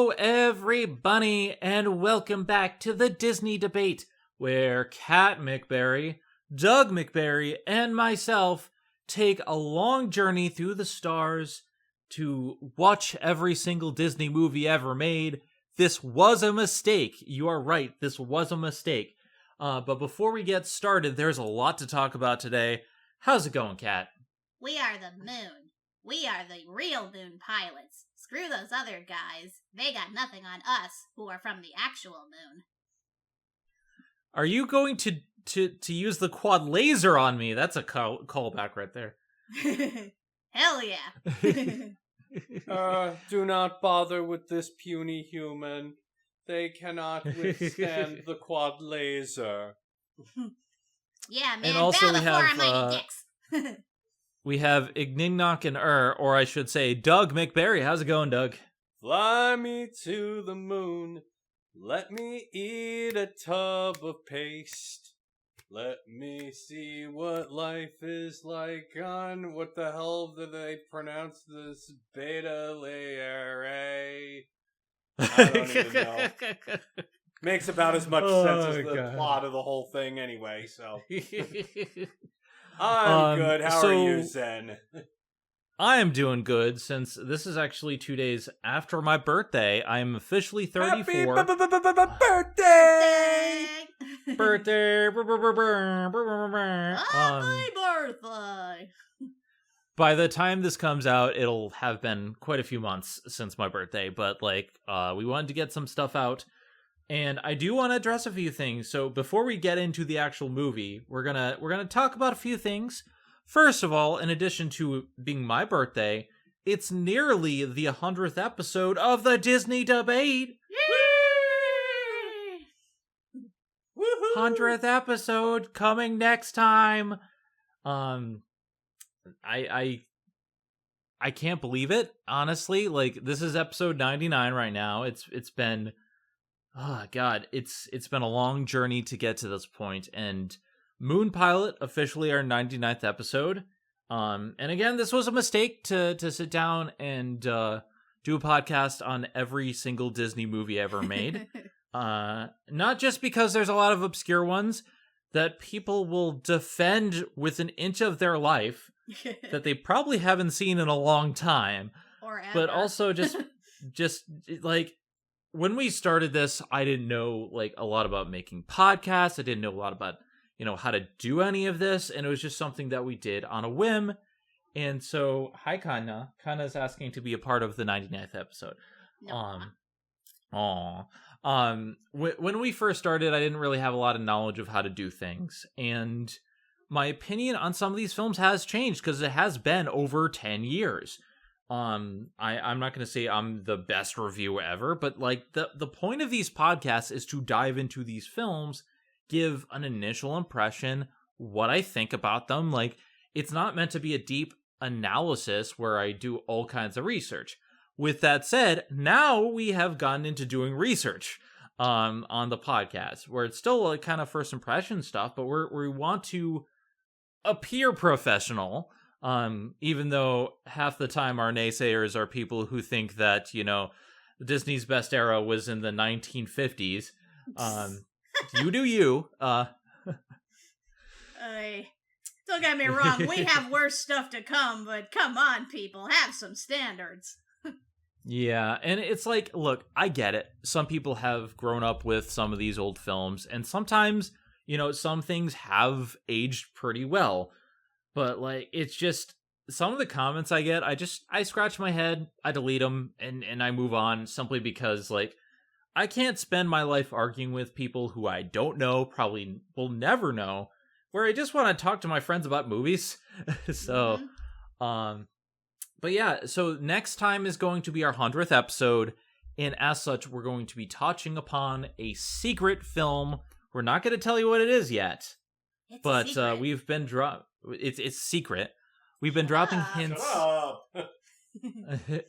Hello, everybody, and welcome back to the Disney Debate, where Kat McBerry, Doug McBerry, and myself take a long journey through the stars to watch every single Disney movie ever made. This was a mistake. You are right, this was a mistake. But before we get started, there's a lot to talk about today. How's it going, Kat? We are the moon. We are the real moon pilots. Screw those other guys. They got nothing on us, who are from the actual moon. Are you going to use the quad laser on me? That's a callback right there. Hell yeah. Do not bother with this puny human. They cannot withstand the quad laser. Yeah, man, And also bow before our mighty dicks. We have Ignignoc and or I should say, Doug McBerry. How's it going, Doug? Fly me to the moon. Let me eat a tub of paste. Let me see what life is like on, what the hell do they pronounce this? Beta layer A? I don't even know. Makes about as much sense as the plot of the whole thing anyway, so. I'm good. How are you, Zen? I am doing good, since this is actually 2 days after my birthday. I am officially 34. Happy birthday! Birthday! Happy birthday! By the time this comes out, it'll have been quite a few months since my birthday, but we wanted to get some stuff out. And I do want to address a few things. So before we get into the actual movie, we're gonna talk about a few things. First of all, in addition to being my birthday, it's nearly the 100th episode of the Disney Debate. Woohoo! 100th episode coming next time. I can't believe it, honestly. This is episode 99 right now. It's been, oh god, it's been a long journey to get to this point, and Moon Pilot officially our 99th episode. And again, this was a mistake to sit down and do a podcast on every single Disney movie ever made. Not just because there's a lot of obscure ones that people will defend with an inch of their life that they probably haven't seen in a long time, Or ever. but also just when we started this, I didn't know a lot about making podcasts. I didn't know a lot about how to do any of this, and it was just something that we did on a whim. And so, hi Kana. Kana's asking to be a part of the 99th episode. When we first started, I didn't really have a lot of knowledge of how to do things, and my opinion on some of these films has changed because it has been over 10 years. I'm not going to say I'm the best reviewer ever, but the point of these podcasts is to dive into these films, give an initial impression, what I think about them. It's not meant to be a deep analysis where I do all kinds of research. With that said, now we have gotten into doing research on the podcast, where it's still kind of first impression stuff, but we want to appear professional, even though half the time our naysayers are people who think that, Disney's best era was in the 1950s. You do you. Don't get me wrong, we have worse stuff to come, but come on, people, have some standards. Yeah, and it's look, I get it. Some people have grown up with some of these old films, and sometimes, some things have aged pretty well. But, it's just, some of the comments I get, I scratch my head, I delete them, and I move on, simply because, I can't spend my life arguing with people who I don't know, probably will never know, where I just want to talk to my friends about movies. So, but yeah, so next time is going to be our 100th episode, and as such, we're going to be touching upon a secret film. We're not going to tell you what it is yet, but we've been it's secret. We've been dropping hints. Shut up.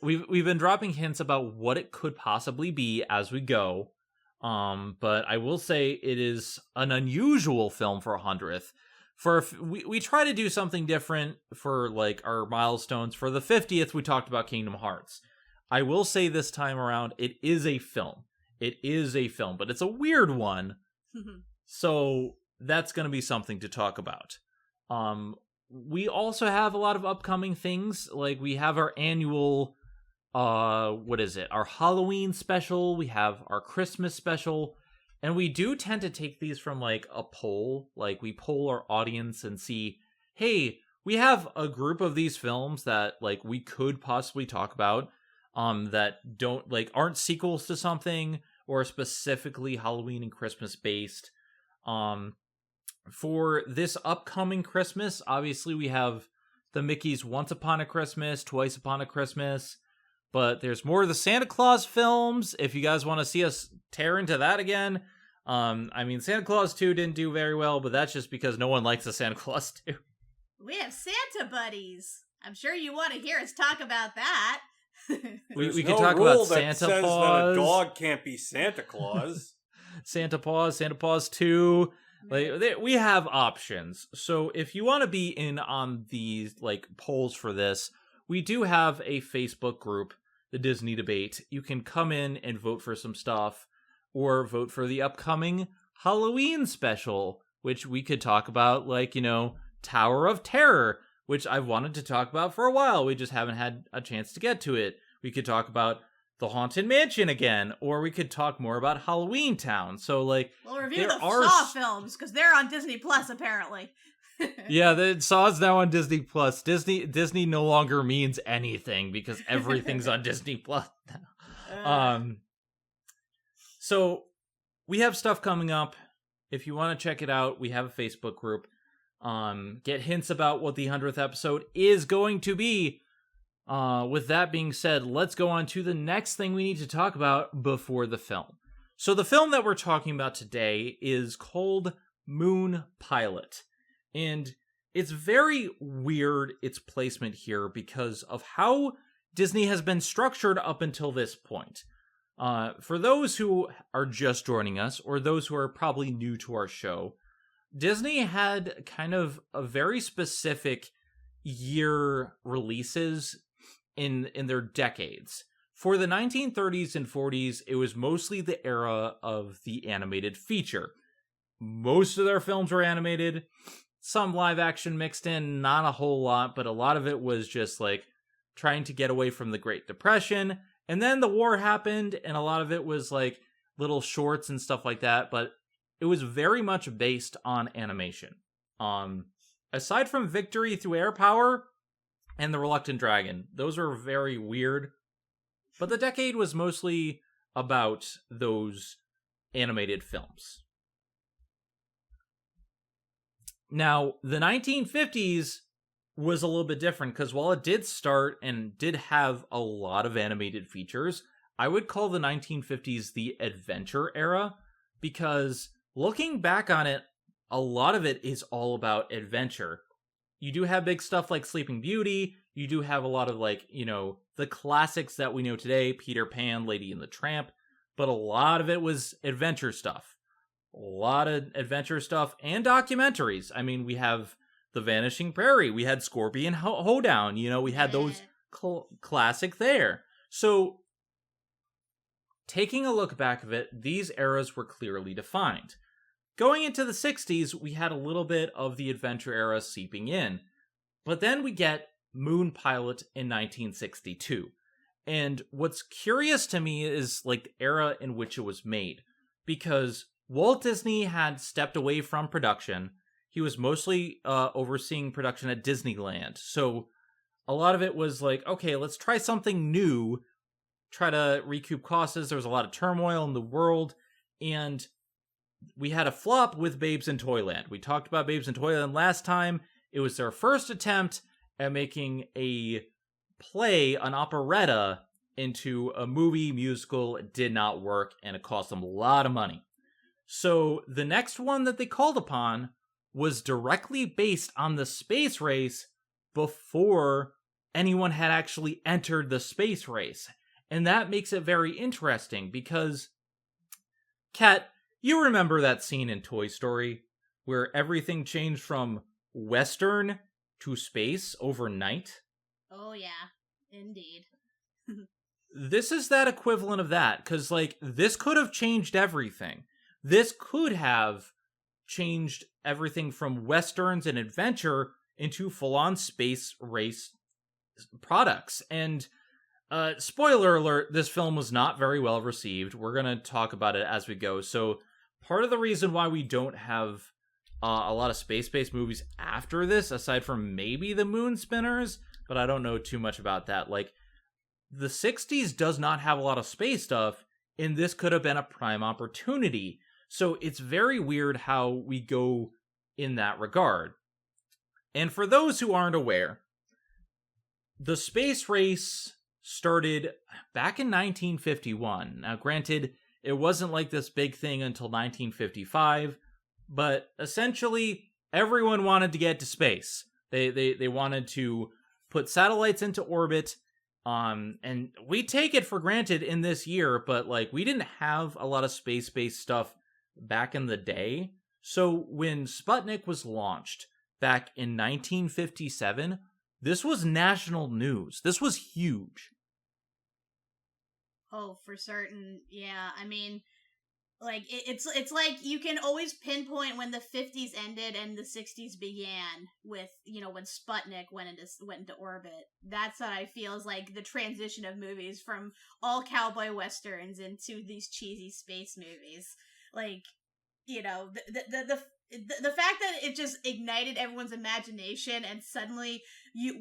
We've been dropping hints about what it could possibly be as we go. But I will say it is an unusual film for 100th. We try to do something different for our milestones. For the 50th, we talked about Kingdom Hearts. I will say this time around, it is a film. It is a film, but it's a weird one. So that's going to be something to talk about. We also have a lot of upcoming things. Like, we have our annual, what is it? Our Halloween special. We have our Christmas special. And we do tend to take these from, like, a poll. Like, we poll our audience and see, hey, we have a group of these films that, like, we could possibly talk about, that don't, like, aren't sequels to something, or specifically Halloween and Christmas based. For this upcoming Christmas, obviously we have the Mickey's Once Upon a Christmas, Twice Upon a Christmas, but there's more of the Santa Claus films, if you guys want to see us tear into that again. I mean, Santa Claus 2 didn't do very well, but that's just because no one likes the Santa Claus 2. We have Santa buddies. I'm sure you want to hear us talk about that. we could talk about Santa says Paws. That a dog can't be Santa Claus. Santa Paws 2. Like, we have options. So if you want to be in on these, like, polls for this, we do have a Facebook group, the Disney Debate. You can come in and vote for some stuff, or vote for the upcoming Halloween special, which we could talk about, like, you know, Tower of Terror, which I've wanted to talk about for a while. We just haven't had a chance to get to it. We could talk about the Haunted Mansion again, or we could talk more about Halloween Town. So, like, we'll review the Saw films, because they're on Disney Plus, apparently. Yeah, the Saw's now on Disney Plus. Disney no longer means anything, because everything's on Disney Plus now. So we have stuff coming up. If you want to check it out, we have a Facebook group. Get hints about what the 100th episode is going to be. With that being said, let's go on to the next thing we need to talk about before the film. So the film that we're talking about today is called Moon Pilot. And it's very weird, its placement here, because of how Disney has been structured up until this point. For those who are just joining us, or those who are probably new to our show, Disney had kind of a very specific year releases in their decades. For the 1930s and 40s, it was mostly the era of the animated feature. Most of their films were animated, some live action mixed in, not a whole lot, but a lot of it was just like trying to get away from the Great Depression. And then the war happened, and a lot of it was like little shorts and stuff like that, but it was very much based on animation. Aside from Victory Through Air Power and The Reluctant Dragon, those were very weird. But the decade was mostly about those animated films. Now, the 1950s was a little bit different, because while it did start and did have a lot of animated features, I would call the 1950s the adventure era, because looking back on it, a lot of it is all about adventure. You do have big stuff like Sleeping Beauty, you do have a lot of, like, you know, the classics that we know today, Peter Pan, Lady and the Tramp, but a lot of it was adventure stuff. A lot of adventure stuff and documentaries. I mean, we have The Vanishing Prairie, we had Scorpion Hoedown, you know, we had those classic there. So, taking a look back of it, these eras were clearly defined. Going into the 60s, we had a little bit of the adventure era seeping in. But then we get Moon Pilot in 1962. And what's curious to me is, like, the era in which it was made. Because Walt Disney had stepped away from production. He was mostly overseeing production at Disneyland. So a lot of it was like, okay, let's try something new. Try to recoup costs. There was a lot of turmoil in the world. And we had a flop with Babes in Toyland. We talked about Babes in Toyland last time. It was their first attempt at making a play, an operetta, into a movie musical. It did not work, and it cost them a lot of money. So the next one that they called upon was directly based on the space race before anyone had actually entered the space race. And that makes it very interesting because, Kat, you remember that scene in Toy Story where everything changed from Western to space overnight? Oh, yeah, indeed. this is that equivalent of that, because, like, this could have changed everything. This could have changed everything from westerns and adventure into full-on space race products. And spoiler alert, this film was not very well received. We're going to talk about it as we go. So part of the reason why we don't have a lot of space-based movies after this, aside from maybe the Moon Spinners, but I don't know too much about that. Like, the 60s does not have a lot of space stuff, and this could have been a prime opportunity. So it's very weird how we go in that regard. And for those who aren't aware, the space race started back in 1951. Now, granted, it wasn't like this big thing until 1955, but essentially everyone wanted to get to space. They wanted to put satellites into orbit, and we take it for granted in this year, but like we didn't have a lot of space-based stuff back in the day. So when Sputnik was launched back in 1957, this was national news. This was huge. Oh, for certain. Yeah, I mean, like it's like you can always pinpoint when the 50s ended and the 60s began with, you know, when Sputnik went into orbit. That's what I feel is like the transition of movies from all cowboy westerns into these cheesy space movies. Like, you know, the fact that it just ignited everyone's imagination and suddenly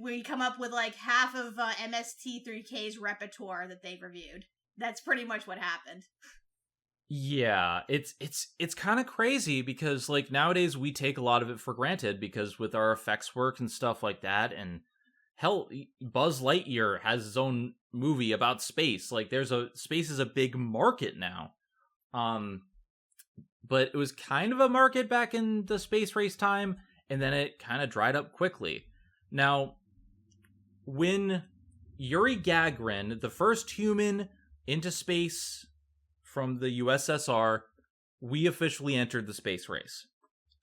we come up with like half of MST3K's repertoire that they've reviewed. That's pretty much what happened. Yeah, it's kind of crazy because like nowadays we take a lot of it for granted because with our effects work and stuff like that, and hell, Buzz Lightyear has his own movie about space. Like space is a big market now. But it was kind of a market back in the space race time, and then it kind of dried up quickly. Now, when Yuri Gagarin, the first human into space from the USSR, we officially entered the space race.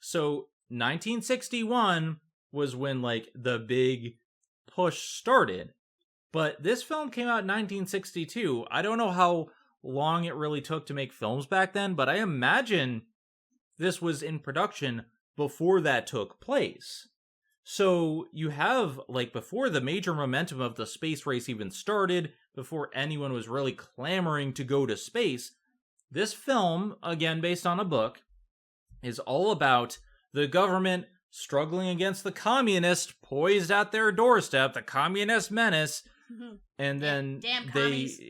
So 1961 was when like the big push started. But this film came out in 1962. I don't know how long it really took to make films back then, but I imagine this was in production before that took place. So you have, like, before the major momentum of the space race even started, before anyone was really clamoring to go to space, this film, again based on a book, is all about the government struggling against the communists poised at their doorstep, the communist menace, and then damn commies.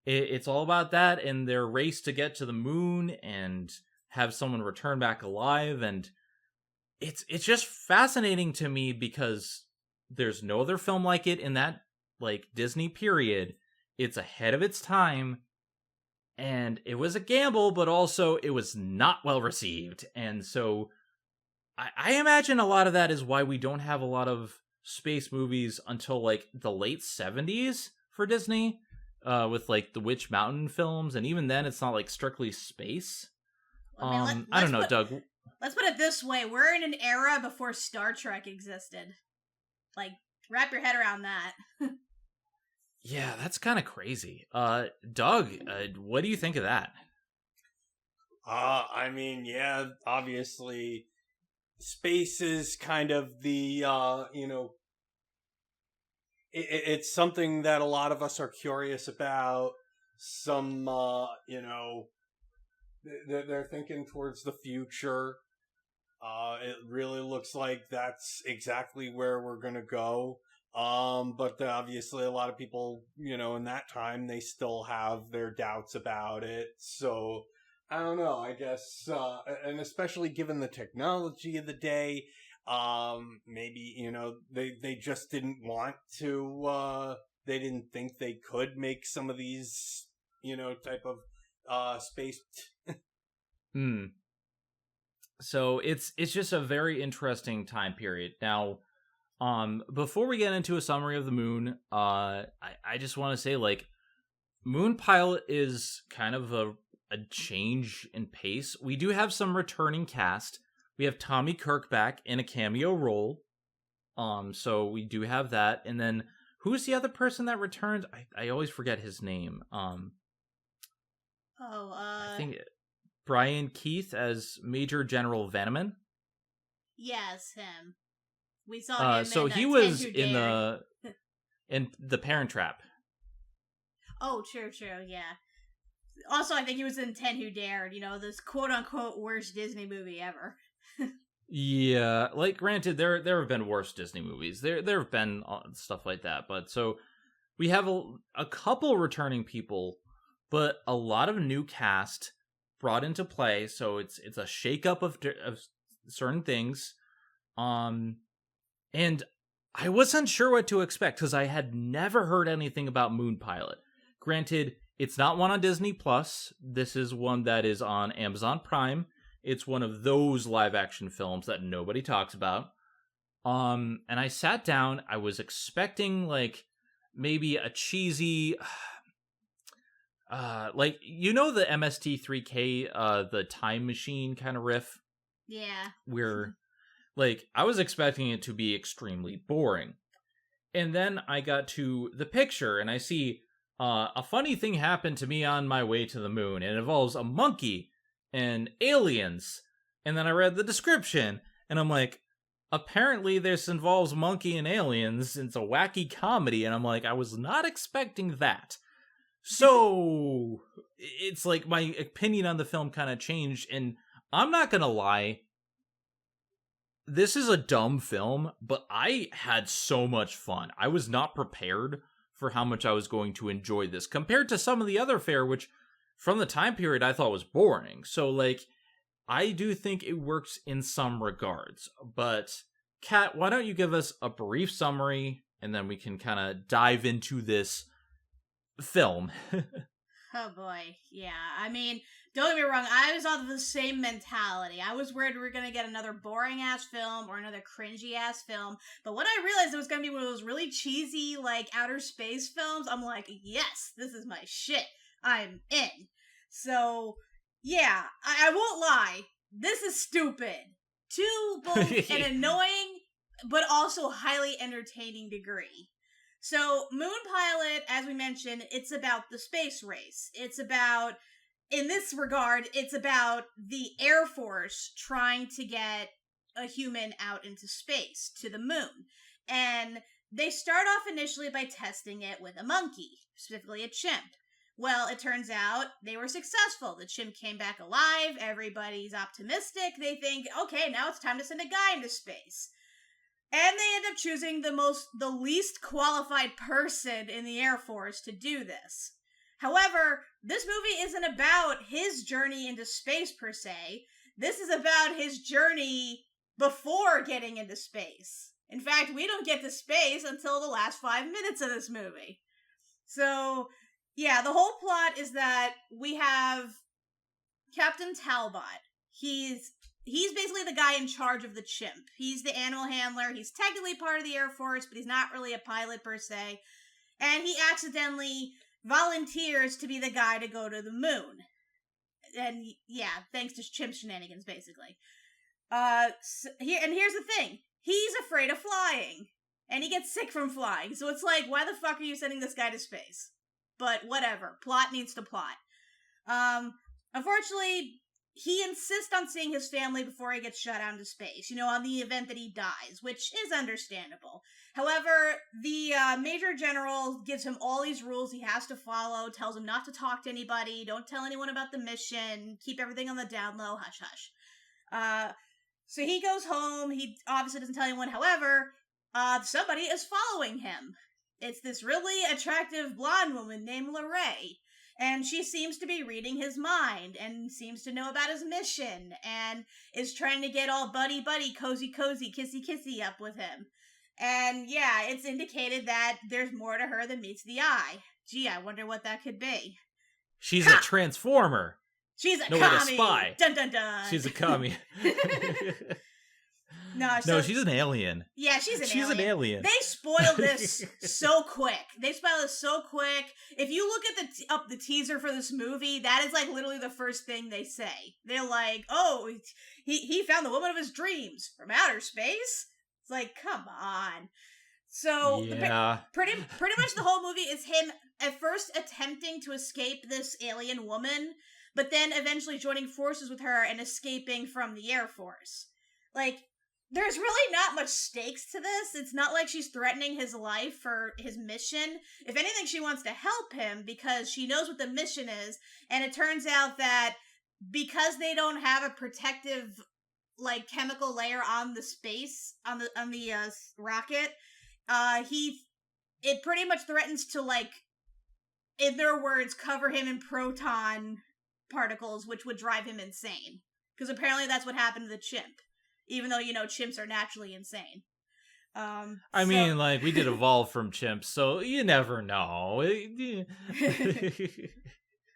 It's all about that and their race to get to the moon and have someone return back alive. And it's just fascinating to me because there's no other film like it in that like Disney period. It's ahead of its time, and it was a gamble, but also it was not well received. And so I imagine a lot of that is why we don't have a lot of space movies until like the late 70s for Disney. With like the Witch Mountain films, and even then it's not like strictly space. I don't know, Doug. Let's put it this way: we're in an era before Star Trek existed. Like, wrap your head around that. Yeah, that's kind of crazy. Doug, what do you think of that? I mean, yeah, obviously, space is kind of the it's something that a lot of us are curious about. Some, they're thinking towards the future. It really looks like that's exactly where we're gonna go. But obviously a lot of people, in that time, they still have their doubts about it. So, I don't know, I guess, and especially given the technology of the day, maybe, they just didn't want to, they didn't think they could make some of these, type of, space. So it's just a very interesting time period. Now, before we get into a summary of the moon, I just want to say, like, Moon Pilot is kind of a change in pace. We do have some returning cast. We have Tommy Kirk back in a cameo role. So we do have that. And then who's the other person that returns? I always forget his name. I think Brian Keith as Major General Vanneman. Yes, him. We saw him. So in, he 10 was Who in Dared. the Parent Trap. Oh, true, yeah. Also, I think he was in 10 Who Dared, this quote-unquote worst Disney movie ever. Yeah, like, granted, there have been worse Disney movies. There have been stuff like that, but so we have a couple returning people, but a lot of new cast brought into play, so it's a shakeup of certain things. And I wasn't sure what to expect, because I had never heard anything about Moon Pilot. Granted, it's not one on Disney Plus. This is one that is on Amazon Prime. It's one of those live-action films that nobody talks about. And I sat down. I was expecting, like, maybe a cheesy... like, the MST3K, the time machine kind of riff? Yeah. Where, like, I was expecting it to be extremely boring. And then I got to the picture, and I see... a funny thing happened to me on my way to the moon. It involves a monkey and aliens. And then I read the description, and I'm like, apparently this involves monkey and aliens. It's a wacky comedy, and I'm like, I was not expecting that. So it's like my opinion on the film kind of changed, and I'm not gonna lie, this is a dumb film, but I had so much fun. I was not prepared for how much I was going to enjoy this, compared to some of the other fare, which from the time period I thought was boring. So, like, I do think it works in some regards. But, Kat, why don't you give us a brief summary, and then we can kind of dive into this film. Oh boy, yeah. I mean, don't get me wrong, I was of the same mentality. I was worried we were going to get another boring-ass film or another cringy-ass film, but when I realized it was going to be one of those really cheesy, like, outer space films, I'm like, yes, this is my shit. I'm in. So, yeah, I won't lie, this is stupid. To both an annoying, but also highly entertaining degree. So, Moon Pilot, as we mentioned, it's about the space race. It's about, in this regard, it's about the Air Force trying to get a human out into space, to the moon. And they start off initially by testing it with a monkey, specifically a chimp. Well, it turns out they were successful. The chimp came back alive, everybody's optimistic, they think, okay, now it's time to send a guy into space. And they end up choosing the least qualified person in the Air Force to do this. However, this movie isn't about his journey into space per se. This is about his journey before getting into space. In fact, we don't get to space until the last 5 minutes of this movie. So, yeah, the whole plot is that we have Captain Talbot. He's basically the guy in charge of the chimp. He's the animal handler. He's technically part of the Air Force, but he's not really a pilot per se. And he accidentally volunteers to be the guy to go to the moon. And yeah, thanks to chimp shenanigans, basically. Here's the thing. He's afraid of flying. And he gets sick from flying. So it's like, why the fuck are you sending this guy to space? But whatever. Plot needs to plot. Unfortunately, he insists on seeing his family before he gets shot out into space, on the event that he dies, which is understandable. However, the Major General gives him all these rules he has to follow, tells him not to talk to anybody, don't tell anyone about the mission, keep everything on the down low, hush hush. So he goes home, he obviously doesn't tell anyone, however, somebody is following him. It's this really attractive blonde woman named Lorraine. And she seems to be reading his mind, and seems to know about his mission, and is trying to get all buddy-buddy, cozy-cozy, kissy-kissy up with him. And yeah, it's indicated that there's more to her than meets the eye. Gee, I wonder what that could be. She's a transformer. She's a commie. A spy. Dun dun dun. She's a commie. No, she's an alien. Yeah, she's an alien. They spoiled this so quick. If you look at up the teaser for this movie, that is like literally the first thing they say. They're like, "Oh, he found the woman of his dreams from outer space." It's like, come on. So Yeah. pretty much the whole movie is him at first attempting to escape this alien woman, but then eventually joining forces with her and escaping from the Air Force. Like, there's really not much stakes to this. It's not like she's threatening his life for his mission. If anything, she wants to help him because she knows what the mission is, and it turns out that because they don't have a protective like chemical layer on the space on the rocket, it pretty much threatens to, like, in their words, cover him in proton particles, which would drive him insane. Because apparently that's what happened to the chimp, even though, you know, chimps are naturally insane. I mean, like, we did evolve from chimps, so you never know.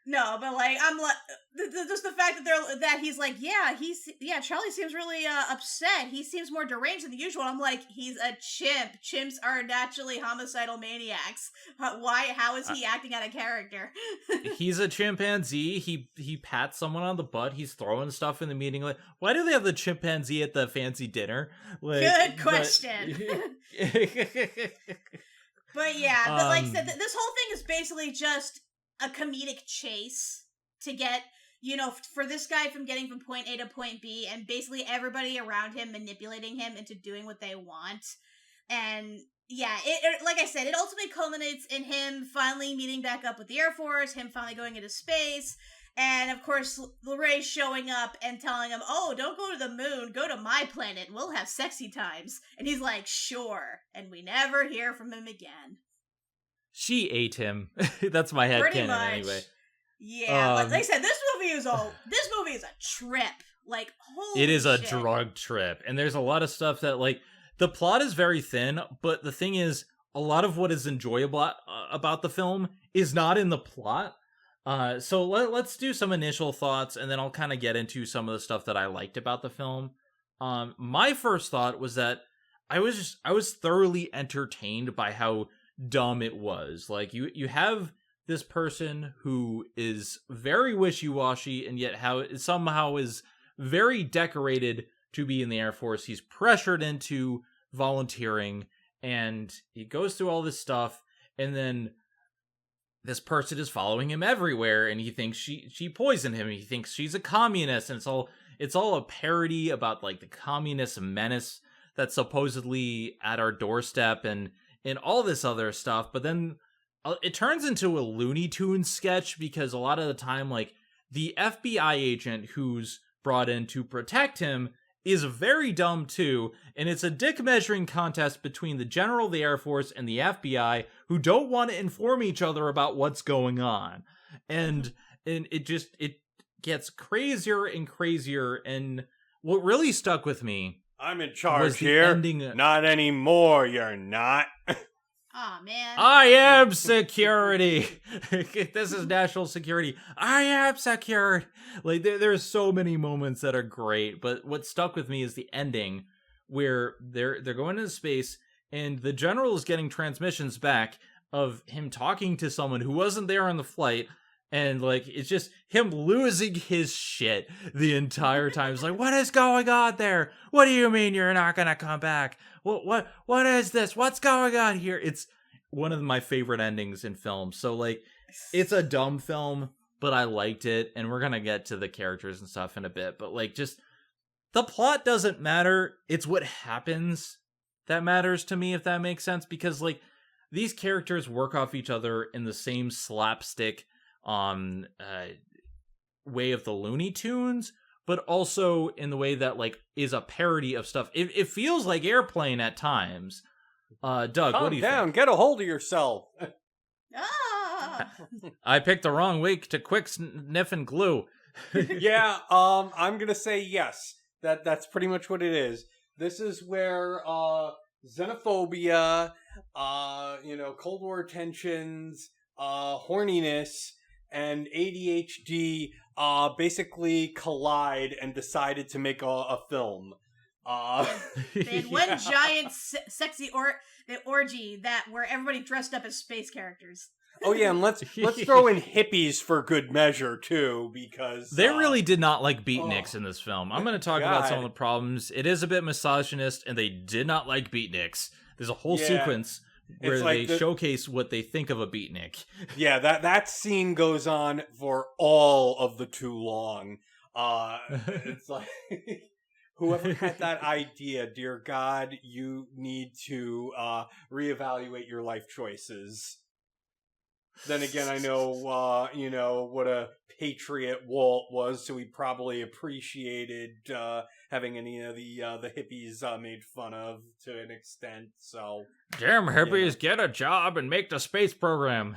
No, but like I'm like just the fact that he's like, Charlie seems really upset. He seems more deranged than usual. I'm like, he's a chimp. Chimps are naturally homicidal maniacs. How is he acting out of character? He's a chimpanzee. He pats someone on the butt. He's throwing stuff in the meeting. Like, why do they have the chimpanzee at the fancy dinner? Like, good question. But yeah, but like I said, this whole thing is basically just a comedic chase to get, you know, for this guy from getting from point A to point B, and basically everybody around him manipulating him into doing what they want. And yeah, it like I said, it ultimately culminates in him finally meeting back up with the Air Force, him finally going into space, and of course Lorraine showing up and telling him, oh, don't go to the moon, go to my planet, we'll have sexy times. And he's like, sure. And we never hear from him again. She ate him. That's my headcanon anyway. Yeah, like I said, this movie is a trip. Like, holy it is a shit. drug trip, and there's a lot of stuff that, like, the plot is very thin, but the thing is, a lot of what is enjoyable about the film is not in the plot. So let's do some initial thoughts, and then I'll kind of get into some of the stuff that I liked about the film. My first thought was that I was thoroughly entertained by how dumb it was. Like, you have this person who is very wishy-washy, and yet how it somehow is very decorated to be in the Air Force. He's pressured into volunteering, and he goes through all this stuff, and then this person is following him everywhere, and he thinks she poisoned him. He thinks she's a communist, and it's all a parody about, like, the communist menace that's supposedly at our doorstep, and all this other stuff. But then it turns into a Looney Tunes sketch, because a lot of the time, like, the FBI agent who's brought in to protect him is very dumb too, and it's a dick measuring contest between the general of the Air Force and the FBI, who don't want to inform each other about what's going on. And it gets crazier and crazier, and what really stuck with me, I'm in charge here. Not anymore, you're not. Aw, man. I am security. This is national security. I am secured. Like, there's so many moments that are great, but what stuck with me is the ending, where they're going into space, and the general is getting transmissions back of him talking to someone who wasn't there on the flight. And, like, it's just him losing his shit the entire time. It's like, what is going on there? What do you mean you're not gonna come back? What is this? What's going on here? It's one of my favorite endings in films. So, like, it's a dumb film, but I liked it. And we're gonna get to the characters and stuff in a bit. But, like, just the plot doesn't matter. It's what happens that matters to me, if that makes sense. Because, like, these characters work off each other in the same slapstick way of the Looney Tunes, but also in the way that, like, is a parody of stuff. It feels like Airplane at times. Doug, what do you think? Get a hold of yourself. I picked the wrong week to quick sniff and glue. Yeah, I'm gonna say yes. That's pretty much what it is. This is where xenophobia, Cold War tensions, horniness, and ADHD basically collide and decided to make a film. They had one giant sexy orgy where everybody dressed up as space characters. Oh yeah, and let's throw in hippies for good measure too, because they really did not like beatniks in this film. I'm going to talk about some of the problems. It is a bit misogynist, and they did not like beatniks. There's a whole Yeah. sequence where It's like they showcase what they think of a beatnik. Yeah, that scene goes on for all of the too long. It's like whoever had that idea, dear God, you need to reevaluate your life choices. Then again, I know what a patriot Walt was, so he probably appreciated having any of the hippies made fun of to an extent. So Damn hippies, get a job and make the space program.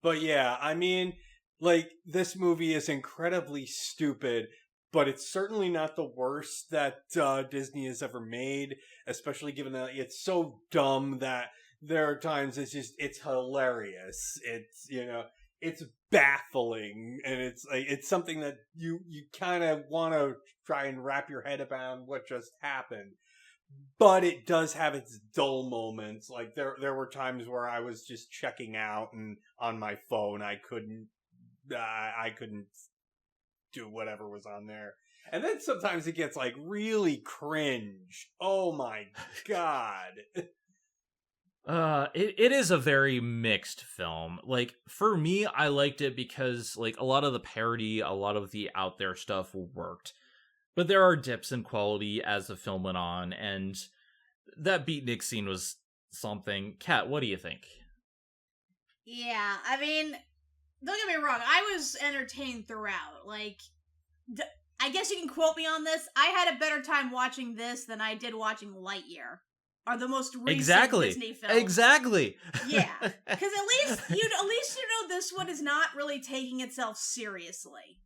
But yeah, I mean, like, this movie is incredibly stupid, but it's certainly not the worst that Disney has ever made, especially given that it's so dumb that there are times it's hilarious. It's, it's baffling, and it's something that you kind of want to try and wrap your head around what just happened. But it does have its dull moments. Like there were times where I was just checking out, and on my phone I couldn't do whatever was on there. And then sometimes it gets like really cringe. Oh my god. It is a very mixed film. Like, for me, I liked it because, like, a lot of the parody, a lot of the out there stuff worked. But there are dips in quality as the film went on, and that beatnik scene was something. Kat, what do you think? Yeah, I mean, don't get me wrong, I was entertained throughout. Like, I guess you can quote me on this. I had a better time watching this than I did watching Lightyear, or the most recent Disney film. Exactly. Yeah, because at least you know this one is not really taking itself seriously.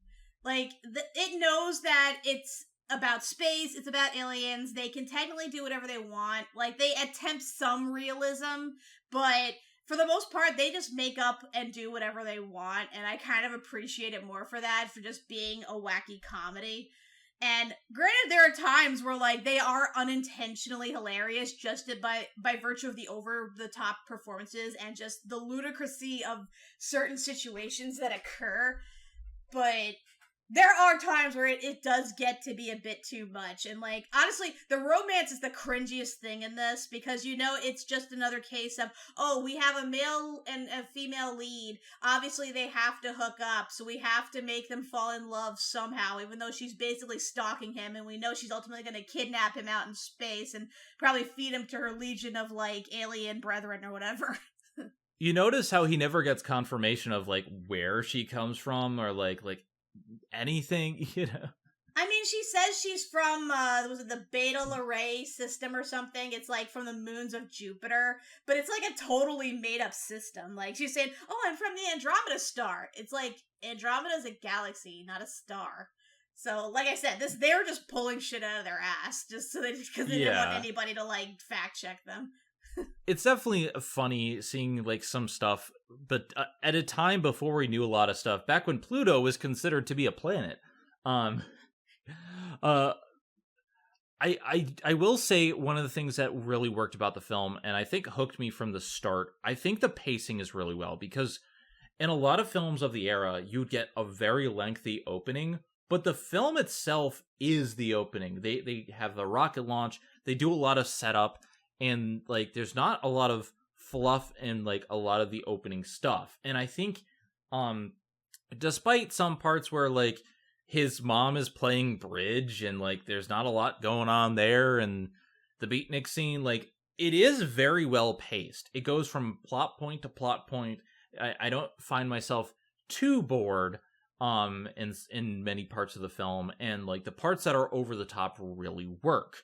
Like, it knows that it's about space, it's about aliens, they can technically do whatever they want. Like, they attempt some realism, but for the most part, they just make up and do whatever they want, and I kind of appreciate it more for that, for just being a wacky comedy. And granted, there are times where, like, they are unintentionally hilarious just by virtue of the over-the-top performances and just the ludicrousy of certain situations that occur, but there are times where it does get to be a bit too much. And, like, honestly, the romance is the cringiest thing in this, because, it's just another case of, oh, we have a male and a female lead. Obviously, they have to hook up, so we have to make them fall in love somehow, even though she's basically stalking him, and we know she's ultimately going to kidnap him out in space and probably feed him to her legion of, like, alien brethren or whatever. You notice how he never gets confirmation of, like, where she comes from, or, like anything, I mean, she says she's from, was it the Beta Lyrae system or something? It's, like, from the moons of Jupiter, but it's, like, a totally made-up system. Like, she's saying, oh, I'm from the Andromeda Star. It's, like, Andromeda's a galaxy, not a star. So, like I said, they're just pulling shit out of their ass, just so because they didn't want anybody to, like, fact-check them. It's definitely funny seeing, like, some stuff, but at a time before we knew a lot of stuff, back when Pluto was considered to be a planet. I will say one of the things that really worked about the film, and I think hooked me from the start, I think the pacing is really well, because in a lot of films of the era, you'd get a very lengthy opening, but the film itself is the opening. They have the rocket launch, they do a lot of setup, and, like, there's not a lot of fluff in, like, a lot of the opening stuff. And I think, despite some parts where, like, his mom is playing bridge and, like, there's not a lot going on there, and the beatnik scene, like, it is very well paced. It goes from plot point to plot point. I don't find myself too bored, in many parts of the film, and, like, the parts that are over the top really work.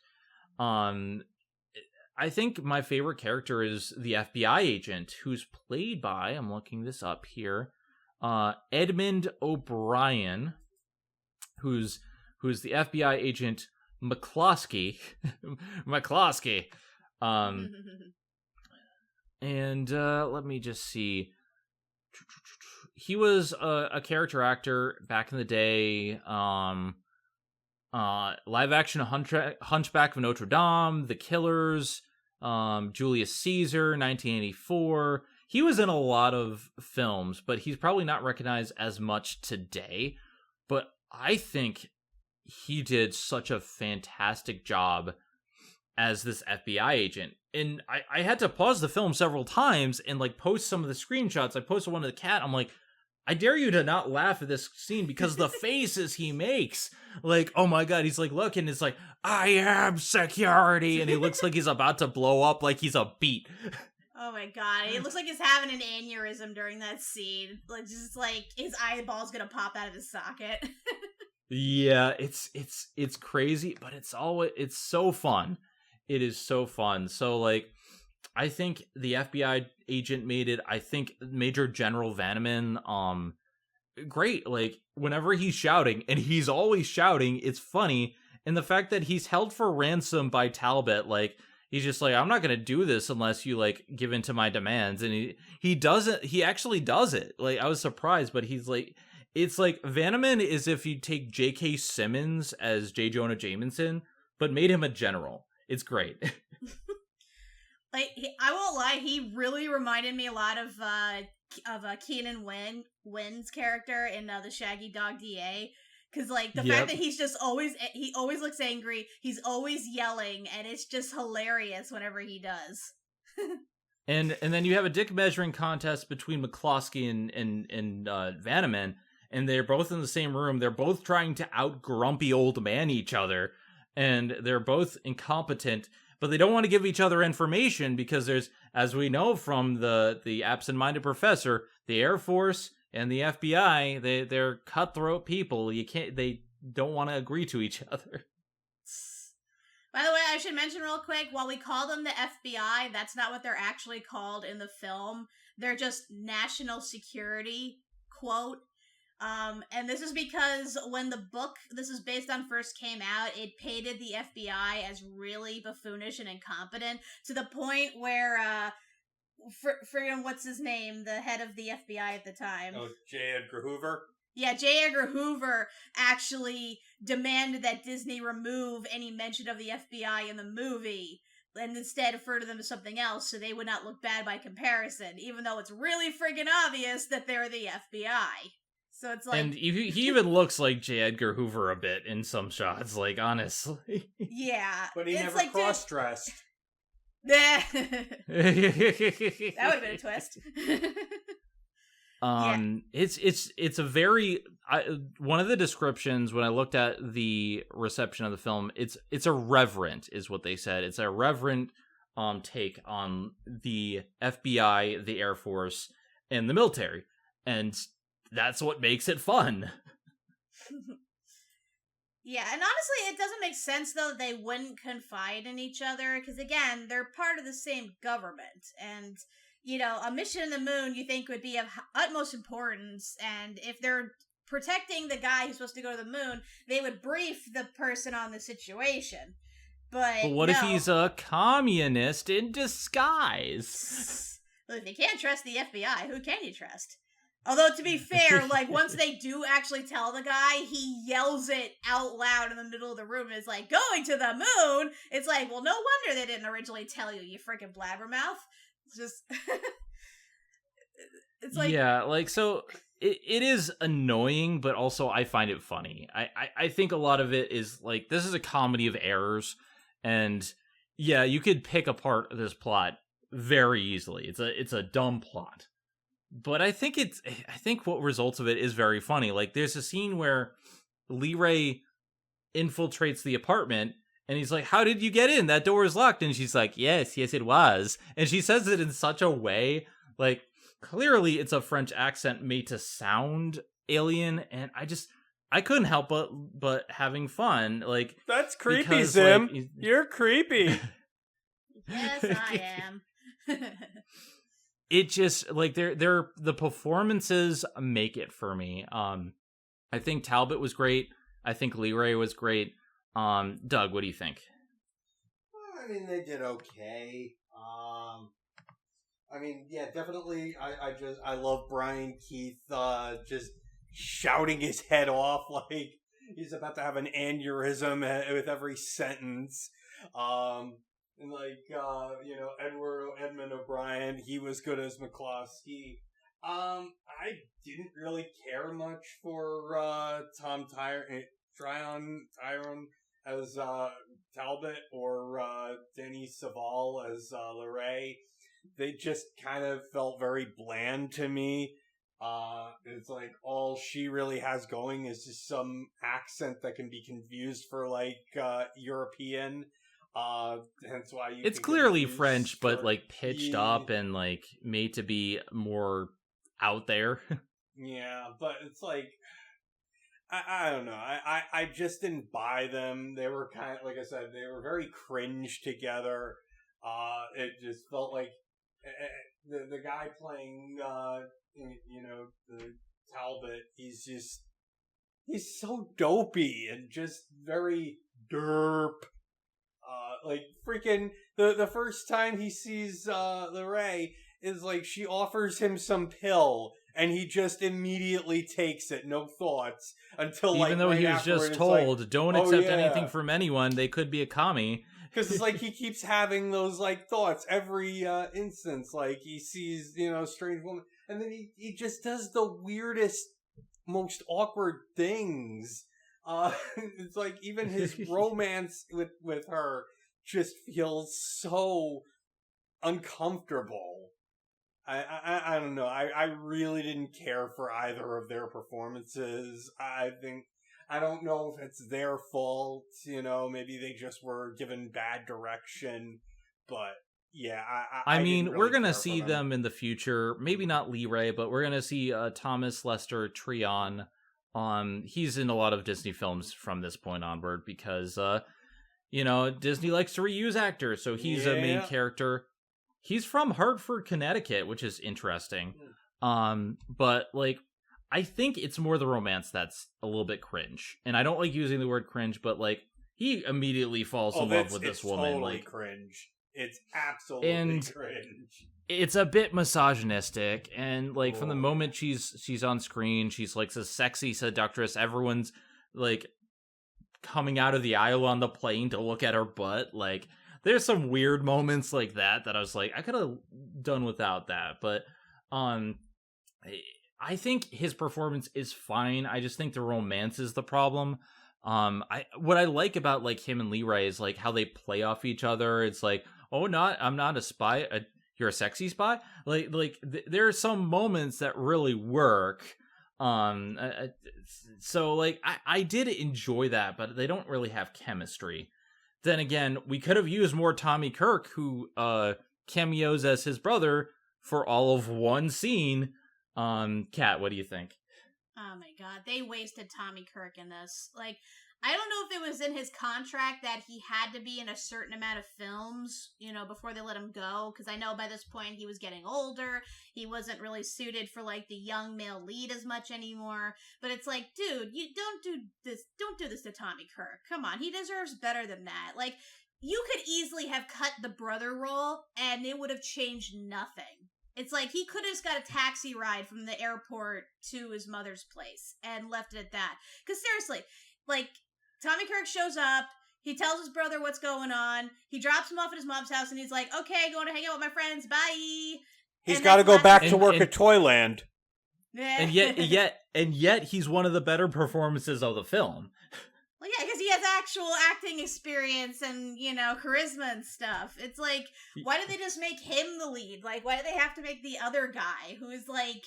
I think my favorite character is the FBI agent, who's played by, I'm looking this up here, Edmund O'Brien, who's the FBI agent McCloskey. McCloskey. And let me just see. He was a character actor back in the day. Live action Hunchback of Notre Dame, The Killers, Julius Caesar, 1984. He was in a lot of films, but he's probably not recognized as much today. But I think he did such a fantastic job as this FBI agent. And I had to pause the film several times and like post some of the screenshots. I posted one of the cat. I'm like, I dare you to not laugh at this scene because the faces he makes. Like, oh my god, he's like, look, and it's like, I am security, and he looks like he's about to blow up like he's a beet. Oh my god, it looks like he's having an aneurysm during that scene. Like, just like his eyeball's gonna pop out of his socket. Yeah, it's crazy, but it's so fun. It is so fun. So like, I think the FBI agent made it. I think Major General Vanneman, great. Like whenever he's shouting, and he's always shouting, it's funny. And the fact that he's held for ransom by Talbot, like he's just like, I'm not gonna do this unless you like give in to my demands. And he doesn't. He actually does it. Like I was surprised, but he's like, it's like Vanneman is if you take J.K. Simmons as J. Jonah Jameson, but made him a general. It's great. Like, I won't lie, he really reminded me a lot of Keenan Wynn's character in the Shaggy Dog DA. Because, like, the fact that he always looks angry, he's always yelling, and it's just hilarious whenever he does. And then you have a dick measuring contest between McCloskey and Vanneman, and they're both in the same room. They're both trying to out-grumpy old man each other, and they're both incompetent, but they don't want to give each other information because there's, as we know from the absent-minded professor, the Air Force and the FBI, they're cutthroat people. They don't want to agree to each other. By the way, I should mention real quick, while we call them the FBI, that's not what they're actually called in the film. They're just national security, quote. And this is because when the book this is based on first came out, it painted the FBI as really buffoonish and incompetent to the point where, friggin' what's his name? The head of the FBI at the time. Oh, J. Edgar Hoover? Yeah, J. Edgar Hoover actually demanded that Disney remove any mention of the FBI in the movie and instead refer to them as something else so they would not look bad by comparison, even though it's really friggin' obvious that they're the FBI. So it's like... And he even looks like J. Edgar Hoover a bit in some shots, like, honestly. Yeah. But he never like, cross-dressed. That would have been a twist. It's a very one of the descriptions when I looked at the reception of the film, it's irreverent is what they said. It's a reverent take on the FBI, the Air Force, and the military, and that's what makes it fun. Yeah, and honestly, it doesn't make sense, though, that they wouldn't confide in each other, because, again, they're part of the same government, and, you know, a mission in the moon you think would be of utmost importance, and if they're protecting the guy who's supposed to go to the moon, they would brief the person on the situation. But what if he's a communist in disguise? Well, if you can't trust the FBI, who can you trust? Although, to be fair, like, once they do actually tell the guy, he yells it out loud in the middle of the room and is like, going to the moon! It's like, well, no wonder they didn't originally tell you, you freaking blabbermouth. It's just... it's like... Yeah, like, so, it is annoying, but also I find it funny. I think a lot of it is, like, this is a comedy of errors, and, yeah, you could pick apart this plot very easily. It's a dumb plot. But I think what results of it is very funny. Like, there's a scene where Lee Ray infiltrates the apartment, and he's like, how did you get in? That door is locked. And she's like, yes, it was. And she says it in such a way, like, clearly it's a French accent made to sound alien, and I couldn't help but having fun. Like, that's creepy, because, Zim. like, you're creepy. Yes, I am. It just, like, the performances make it for me. I think Talbot was great. I think Lee Ray was great. Doug, what do you think? I mean, they did okay. I mean, yeah, definitely. I love Brian Keith just shouting his head off like he's about to have an aneurysm with every sentence. And like, you know, Edmund O'Brien, he was good as McCloskey. I didn't really care much for Tyrone. as Talbot or Denis Saval as Larray, they just kind of felt very bland to me. It's like all she really has going is just some accent that can be confused for like European. Hence why it's clearly French, but like pitched up and like made to be more out there. Yeah, but it's like I don't know. I just didn't buy them. They were kind of, like I said, they were very cringe together. It just felt like the guy playing the Talbot, he's so dopey and just very derp. Like freaking the first time he sees Larray is like she offers him some pill and he just immediately takes it, no thoughts, until even though he was just told, don't accept anything from anyone, they could be a commie. Because it's like he keeps having those like thoughts every instance, like he sees strange woman, and then he just does the weirdest, most awkward things. It's like even his romance with her just feels so uncomfortable. I don't know. I really didn't care for either of their performances. I don't know if it's their fault, maybe they just were given bad direction, but yeah, I mean, really we're going to see them in the future, maybe not Leray, but we're going to see Thomas Lester Trion. He's in a lot of Disney films from this point onward because, Disney likes to reuse actors, so he's a main character. He's from Hartford, Connecticut, which is interesting. But like, I think it's more the romance that's a little bit cringe. And I don't like using the word cringe, but like, he immediately falls in love with this woman. Totally like cringe. It's absolutely cringe. It's a bit misogynistic, and like from the moment she's on screen, she's like this sexy seductress. Everyone's like coming out of the aisle on the plane to look at her butt. Like, there's some weird moments like that I was like, I could have done without that. But I think his performance is fine. I just think the romance is the problem. What I like about like him and Leray is like how they play off each other. It's like, I'm not a spy. You're a sexy spy. There are some moments that really work. So like I did enjoy that, but they don't really have chemistry. Then again, we could have used more Tommy Kirk, who cameos as his brother for all of one scene. Kat, what do you think? Oh my god, they wasted Tommy Kirk in this. Like, I don't know if it was in his contract that he had to be in a certain amount of films, before they let him go, because I know by this point he was getting older. He wasn't really suited for, like, the young male lead as much anymore. But it's like, dude, you don't do this to Tommy Kirk. Come on, he deserves better than that. Like, you could easily have cut the brother role, and it would have changed nothing. It's like he could have just got a taxi ride from the airport to his mother's place and left it at that. Because seriously, like, Tommy Kirk shows up, he tells his brother what's going on, he drops him off at his mom's house, and he's like, okay, going to hang out with my friends, bye! He's got to go back to work at Toyland. And yet he's one of the better performances of the film. Well, yeah, because he has actual acting experience and, charisma and stuff. It's like, why did they just make him the lead? Like, why do they have to make the other guy, who is, like,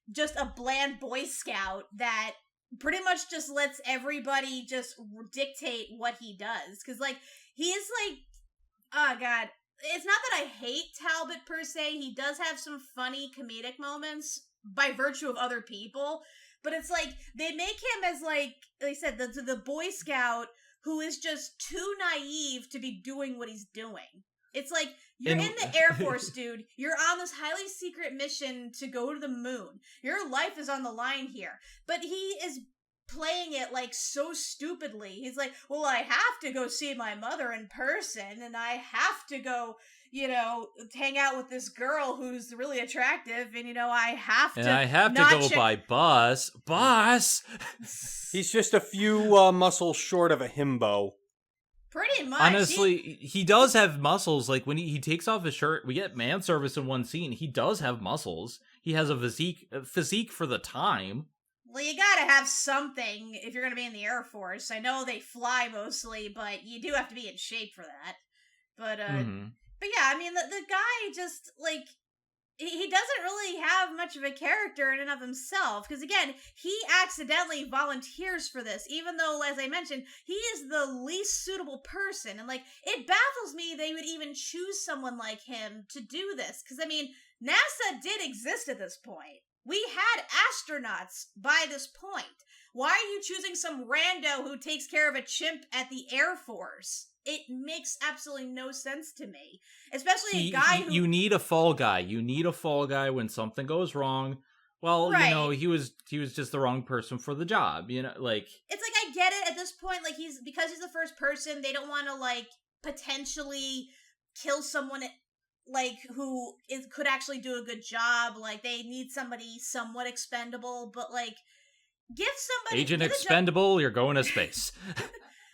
just a bland Boy Scout that pretty much just lets everybody just dictate what he does? Because, like, he is, like, oh, God. It's not that I hate Talbot, per se. He does have some funny comedic moments by virtue of other people. But it's like, they make him as, like I said, the Boy Scout who is just too naive to be doing what he's doing. It's like, you're in the Air Force, dude. You're on this highly secret mission to go to the moon. Your life is on the line here. But he is playing it, like, so stupidly. He's like, well, I have to go see my mother in person, and I have to go, hang out with this girl who's really attractive, and, I have to... And I have to go by bus. Bus! He's just a few muscles short of a himbo. Pretty much. Honestly, he does have muscles. Like, when he takes off his shirt, we get man service in one scene. He does have muscles. He has a physique for the time. Well, you gotta have something if you're gonna be in the Air Force. I know they fly mostly, but you do have to be in shape for that. But Mm-hmm. but yeah, I mean, the guy just, like, he doesn't really have much of a character in and of himself, because again, he accidentally volunteers for this, even though, as I mentioned, he is the least suitable person, and, like, it baffles me they would even choose someone like him to do this, because, I mean, NASA did exist at this point. We had astronauts by this point. Why are you choosing some rando who takes care of a chimp at the Air Force? It makes absolutely no sense to me. Especially a guy who... You need a fall guy. You need a fall guy when something goes wrong. Well, Right. you know, he was just the wrong person for the job, you know, like... It's like, I get it at this point, like, because he's the first person, they don't want to, like, potentially kill someone, like, who could actually do a good job. Like, they need somebody somewhat expendable, but, like, give somebody... Agent Expendable, you're going to space.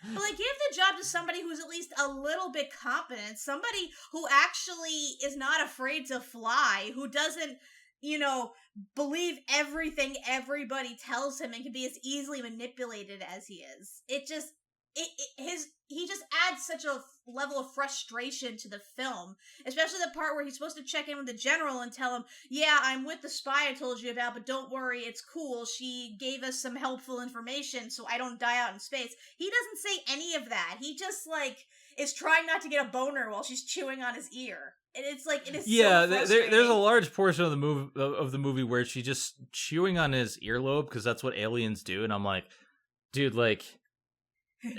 But, like, give the job to somebody who's at least a little bit competent, somebody who actually is not afraid to fly, who doesn't, you know, believe everything everybody tells him and can be as easily manipulated as he is. It just, he just adds such a level of frustration to the film, especially the part where he's supposed to check in with the general and tell him, yeah, I'm with the spy I told you about, but don't worry, it's cool. She gave us some helpful information so I don't die out in space. He doesn't say any of that. He just, like, is trying not to get a boner while she's chewing on his ear. And it's like, it is so frustrating. There's a large portion of the movie where she's just chewing on his earlobe, because that's what aliens do, and I'm like, dude, like,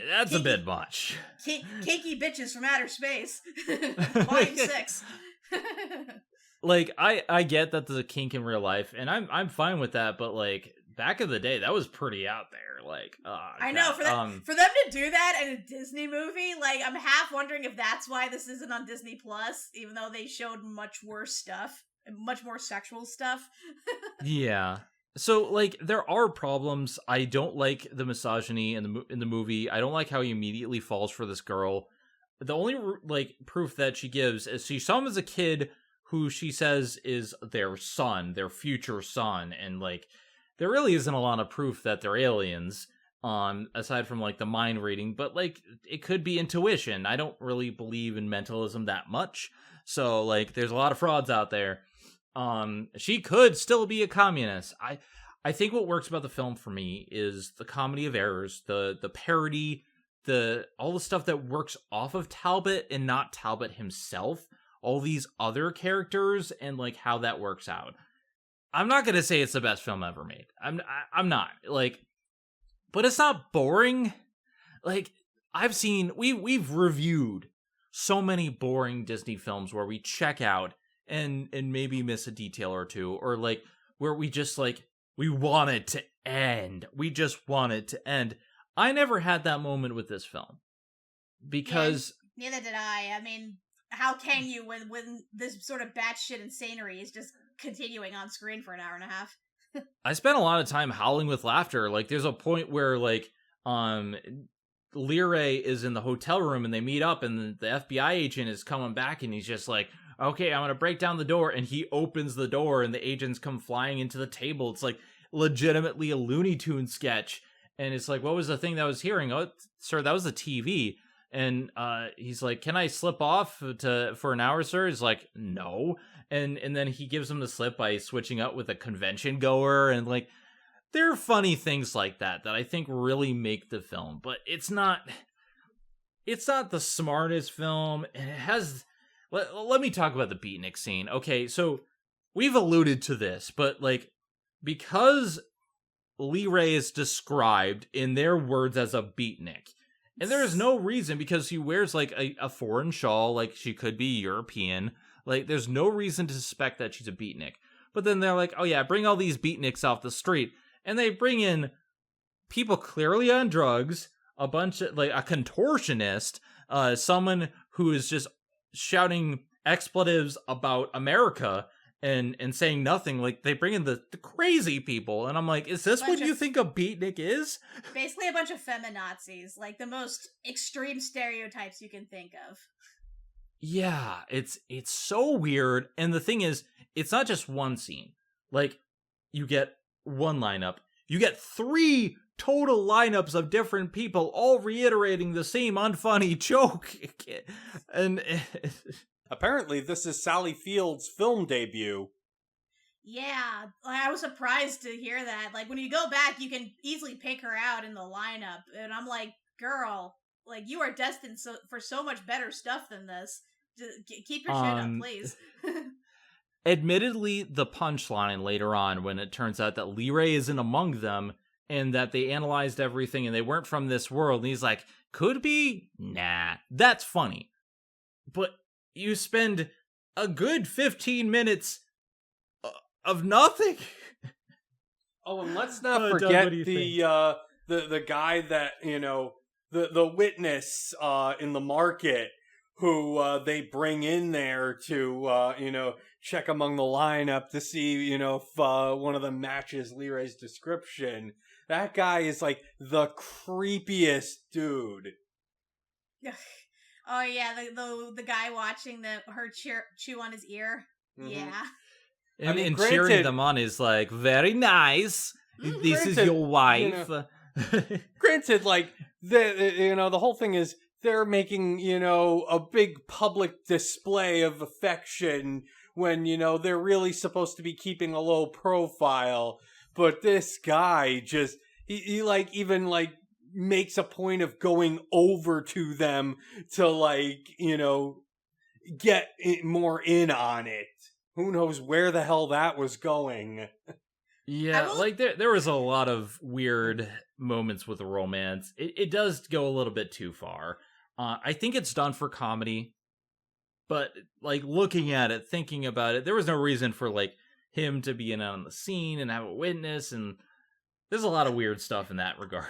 that's a bit much. Kinky bitches from outer space. Volume 6. Like, I get that there's a kink in real life, and I'm fine with that, but, like, back in the day, that was pretty out there. Like, I know, for them to do that in a Disney movie, like, I'm half wondering if that's why this isn't on Disney Plus, even though they showed much worse stuff, much more sexual stuff. Yeah. So, like, there are problems. I don't like the misogyny in the movie. I don't like how he immediately falls for this girl. The only, like, proof that she gives is she saw him as a kid who she says is their son, their future son, and, like, there really isn't a lot of proof that they're aliens, aside from, like, the mind reading, but, like, it could be intuition. I don't really believe in mentalism that much, so, like, there's a lot of frauds out there. She could still be a communist. I think what works about the film for me is the comedy of errors, the parody, all the stuff that works off of Talbot and not Talbot himself, all these other characters, and, like, how that works out. I'm not gonna say it's the best film ever made. I'm not, like, but it's not boring. Like, we've reviewed so many boring Disney films where we check out and maybe miss a detail or two, or, like, where we just, like, we want it to end. We just want it to end. I never had that moment with this film. Because... Yeah, neither did I. I mean, how can you when this sort of batshit insanery is just continuing on screen for an hour and a half? I spent a lot of time howling with laughter. Like, there's a point where, like, Lyre is in the hotel room and they meet up, and the FBI agent is coming back, and he's just like, okay, I'm gonna break down the door, and he opens the door and the agents come flying into the table. It's like legitimately a Looney Tunes sketch, and it's like, what was the thing that I was hearing? Oh, sir, that was the TV. And he's like, can I slip off for an hour, sir? He's like, no. And then he gives him the slip by switching up with a convention goer, and, like, there are funny things like that I think really make the film, but it's not the smartest film, and it has... Let me talk about the beatnik scene. Okay, so we've alluded to this, but, like, because Lyre is described in their words as a beatnik, and there is no reason, because he wears, like, a foreign shawl, like, she could be European. Like, there's no reason to suspect that she's a beatnik. But then they're like, oh yeah, bring all these beatniks off the street. And they bring in people clearly on drugs, a bunch of, like, a contortionist, someone who is just shouting expletives about America and saying nothing. Like, they bring in the crazy people, and I'm like, is this what you think a beatnik is? Basically a bunch of feminazis, like the most extreme stereotypes you can think of. Yeah, it's so weird. And the thing is, it's not just one scene. Like, you get one lineup, you get 3 total lineups of different people all reiterating the same unfunny joke. And apparently this is Sally Field's film debut. Yeah, I was surprised to hear that. Like, when you go back, you can easily pick her out in the lineup. And I'm like, girl, like, you are destined for so much better stuff than this. Just keep your shit up, please. Admittedly, the punchline later on, when it turns out that Lee Ray isn't among them, and that they analyzed everything and they weren't from this world, and he's like, could be? Nah. That's funny. But you spend a good 15 minutes of nothing. Oh, and let's not forget Doug, the guy that, the witness in the market who they bring in there to, check among the lineup to see, if one of them matches Lee Ray's description. That guy is like the creepiest dude. Oh yeah, the guy watching her chew on his ear. Mm-hmm. Yeah. And cheering them on is like, very nice. This is your wife. Granted, like the whole thing is they're making a big public display of affection when they're really supposed to be keeping a low profile. But this guy just he like even like makes a point of going over to them to like get more in on it. Who knows where the hell that was going? Yeah, like there was a lot of weird moments with the romance. It does go a little bit too far. I think it's done for comedy, but like looking at it, thinking about it, there was no reason for like him to be in on the scene and have a witness, and there's a lot of weird stuff in that regard.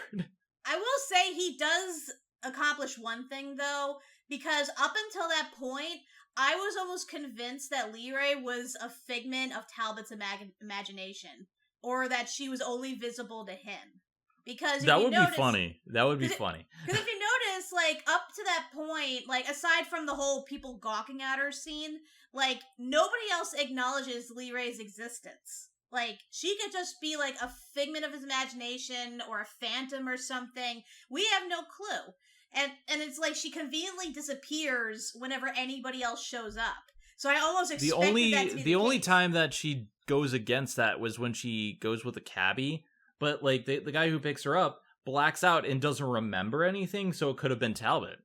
I will say he does accomplish one thing though, because up until that point, I was almost convinced that Lee Ray was a figment of Talbot's imagination, or that she was only visible to him. Because that would be funny. That would be funny. Because if you notice, like, up to that point, like, aside from the whole people gawking at her scene, like, nobody else acknowledges Lee Ray's existence. Like, she could just be, like, a figment of his imagination, or a phantom or something. We have no clue. And it's like she conveniently disappears whenever anybody else shows up. So I almost expected that to be the only time that she goes against that was when she goes with a cabbie. But like the guy who picks her up blacks out and doesn't remember anything, so it could have been Talbot.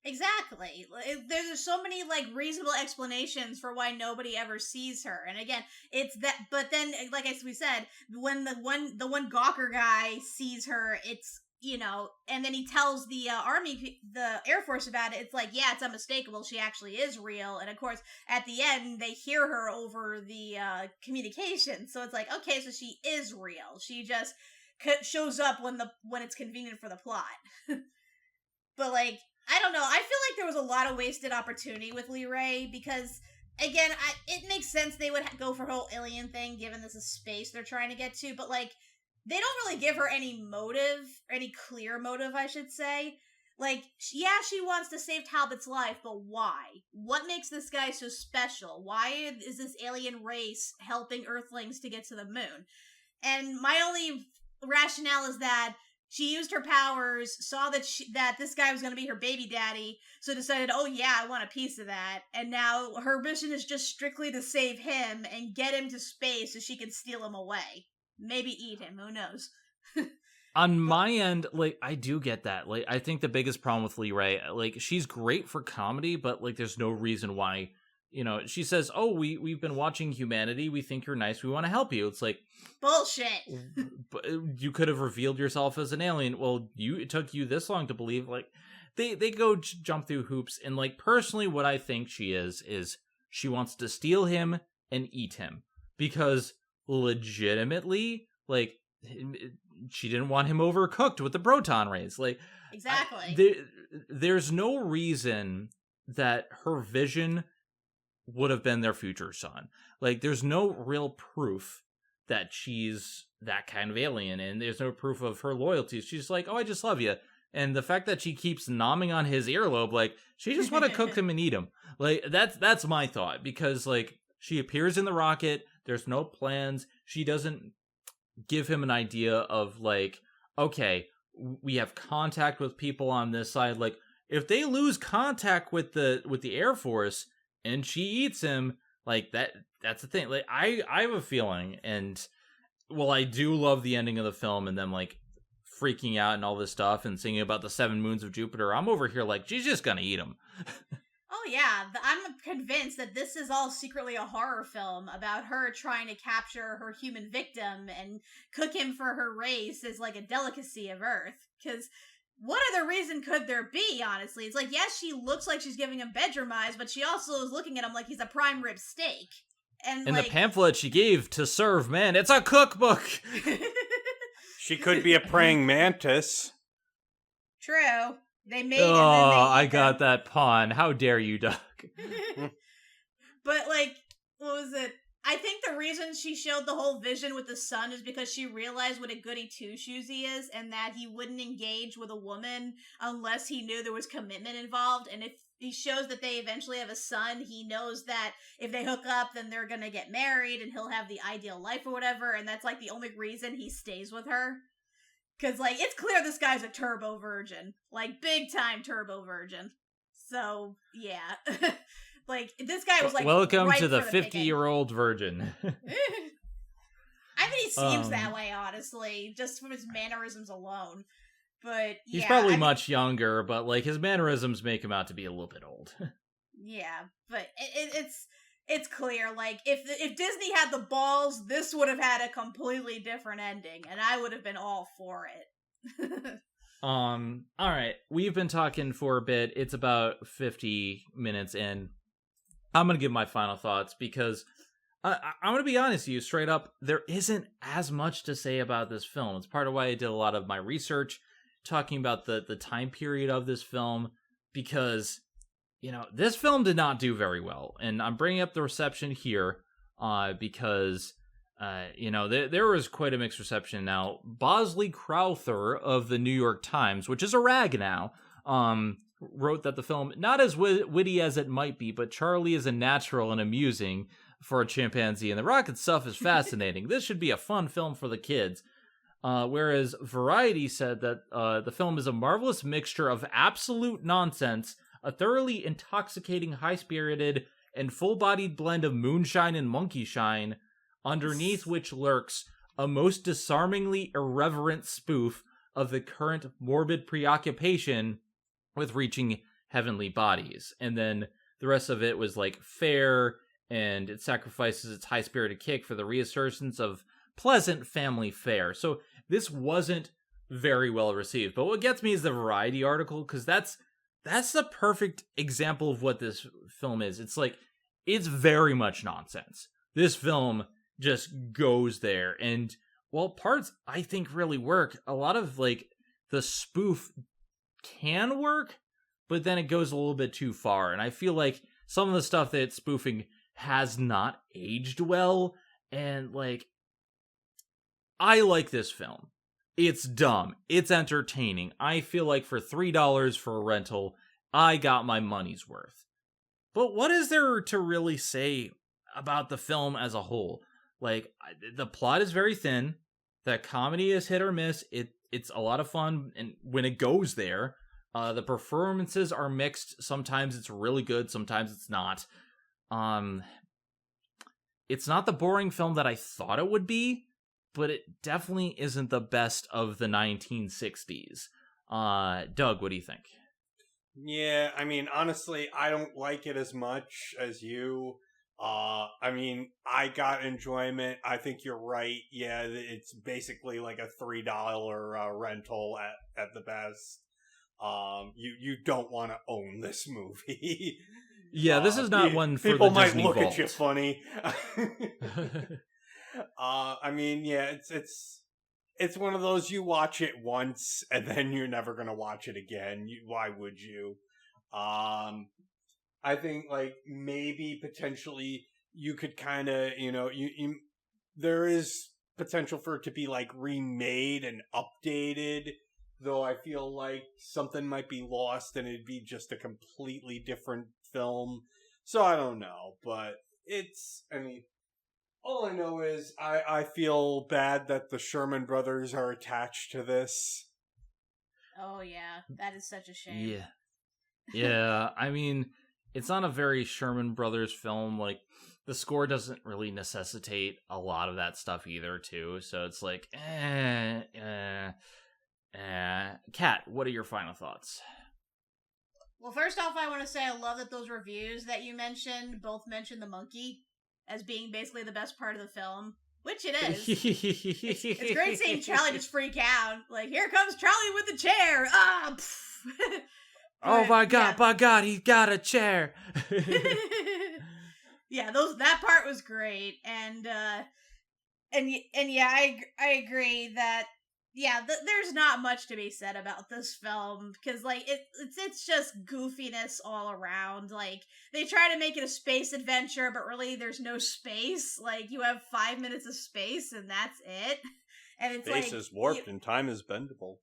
Exactly. There's so many like reasonable explanations for why nobody ever sees her. And again, it's that. But then, like we said, when the one Gawker guy sees her, it's and then he tells the the Air Force about it. It's like, yeah, it's unmistakable. She actually is real. And of course, at the end, they hear her over the communication. So it's like, okay, so she is real. She just shows up when it's convenient for the plot. But like, I don't know. I feel like there was a lot of wasted opportunity with Lee Ray because, again, it makes sense they would go for a whole alien thing given this is space they're trying to get to. But like, they don't really give her any motive, any clear motive, I should say. Like, yeah, she wants to save Talbot's life, but why? What makes this guy so special? Why is this alien race helping Earthlings to get to the moon? And my only rationale is that she used her powers, saw that this guy was going to be her baby daddy, so decided, oh yeah, I want a piece of that. And now her mission is just strictly to save him and get him to space so she can steal him away. Maybe eat him, who knows? On my end, like, I do get that. Like, I think the biggest problem with Lee Ray, like, she's great for comedy, but, like, there's no reason why, she says, oh, we've been watching Humanity, we think you're nice, we want to help you. It's like... bullshit! But you could have revealed yourself as an alien. Well, it took you this long to believe. Like, they go jump through hoops, and, like, personally, what I think she is she wants to steal him and eat him. Because... legitimately, like, she didn't want him overcooked with the proton rays. Like, exactly. There's no reason that her vision would have been their future son. Like, there's no real proof that she's that kind of alien, and there's no proof of her loyalty. She's like, oh, I just love you. And the fact that she keeps nomming on his earlobe, like, she just want to cook him and eat him. Like, that's my thought, because, like, she appears in the rocket. There's no plans. She doesn't... give him an idea of like, okay, we have contact with people on this side. Like, if they lose contact with the Air Force and she eats him, like that's the thing. Like, I have a feeling, and well, I do love the ending of the film and them like freaking out and all this stuff and singing about the 7 moons of Jupiter. I'm over here like, she's just gonna eat him. Oh yeah, I'm convinced that this is all secretly a horror film about her trying to capture her human victim and cook him for her race as like a delicacy of Earth. Because what other reason could there be, honestly? It's like, yes, she looks like she's giving him bedroom eyes, but she also is looking at him like he's a prime rib steak. And in like, the pamphlet she gave to serve men, it's a cookbook! She could be a praying mantis. True. They made Oh, I got them. that pun. How dare you, Doug? But like, what was it? I think the reason she showed the whole vision with the sun is because she realized what a goody two-shoes he is, and that he wouldn't engage with a woman unless he knew there was commitment involved. And if he shows that they eventually have a son, he knows that if they hook up, then they're gonna get married, and he'll have the ideal life or whatever. And that's like the only reason he stays with her. Because, like, it's clear this guy's a turbo virgin. Like, big-time turbo virgin. So, yeah. Like, this guy was, like, welcome right to the for 50-year-old virgin. I mean, he seems that way, honestly, just from his mannerisms alone. But, yeah. He's probably much younger, but, like, his mannerisms make him out to be a little bit old. Yeah, but it's clear, like, if Disney had the balls, this would have had a completely different ending, and I would have been all for it. Alright, we've been talking for a bit. It's about 50 minutes in. I'm gonna give my final thoughts, because I'm gonna be honest with you, straight up, there isn't as much to say about this film. It's part of why I did a lot of my research, talking about the time period of this film, because you know, this film did not do very well, and I'm bringing up the reception here because, you know, there was quite a mixed reception. Now, Bosley Crowther of the New York Times, which is a rag now, wrote that the film, not as witty as it might be, but Charlie is a natural and amusing for a chimpanzee, and the rocket stuff is fascinating. This should be a fun film for the kids. Whereas Variety said that the film is a marvelous mixture of absolute nonsense, a thoroughly intoxicating, high-spirited, and full-bodied blend of moonshine and monkey shine, underneath which lurks a most disarmingly irreverent spoof of the current morbid preoccupation with reaching heavenly bodies. And then the rest of it was, like, fair, and it sacrifices its high-spirited kick for the reassurance of pleasant family fare. So this wasn't very well received. But what gets me is the Variety article, because that's the perfect example of what this film is. It's like, it's very much nonsense. This film just goes there. And while parts I think really work, a lot of like the spoof can work, but then it goes a little bit too far. And I feel like some of the stuff that it's spoofing has not aged well. And like, I like this film. It's dumb. It's entertaining. I feel like for $3 for a rental, I got my money's worth. But what is there to really say about the film as a whole? Like, the plot is very thin. The comedy is hit or miss. It's a lot of fun, and when it goes there, the performances are mixed. Sometimes it's really good, sometimes it's not. It's not the boring film that I thought it would be, but it definitely isn't the best of the 1960s. Doug, what do you think? Yeah, I mean, honestly, I don't like it as much as you. I mean, I got enjoyment. I think you're right. Yeah, it's basically like a $3 rental at the best. You don't want to own this movie. Yeah, this is not one for people the might Disney look vault. at you funny. I mean, yeah, it's one of those, you watch it once and then you're never gonna watch it again. Why would you? I think like maybe potentially you could kind of, you know, you there is potential for it to be like remade and updated, though I feel like something might be lost and it'd be just a completely different film. So I don't know, but I mean, All I know is I feel bad that the Sherman brothers are attached to this. Oh yeah, that is such a shame. Yeah. Yeah, I mean, it's not a very Sherman Brothers film. Like, the score doesn't really necessitate a lot of that stuff either, too. So it's like, Kat, what are your final thoughts? Well, first off, I want to say I love that those reviews that you mentioned both mentioned the monkey as being basically the best part of the film, which it is. It's great seeing Charlie just freak out. Like, here comes Charlie with the chair. Ah, oh my god, he's got a chair. Yeah, that part was great, and yeah, I agree that there's not much to be said about this film because like it's just goofiness all around. Like they try to make it a space adventure, but really there's no space. Like you have 5 minutes of space and that's it. And it's Space is warped and time is bendable.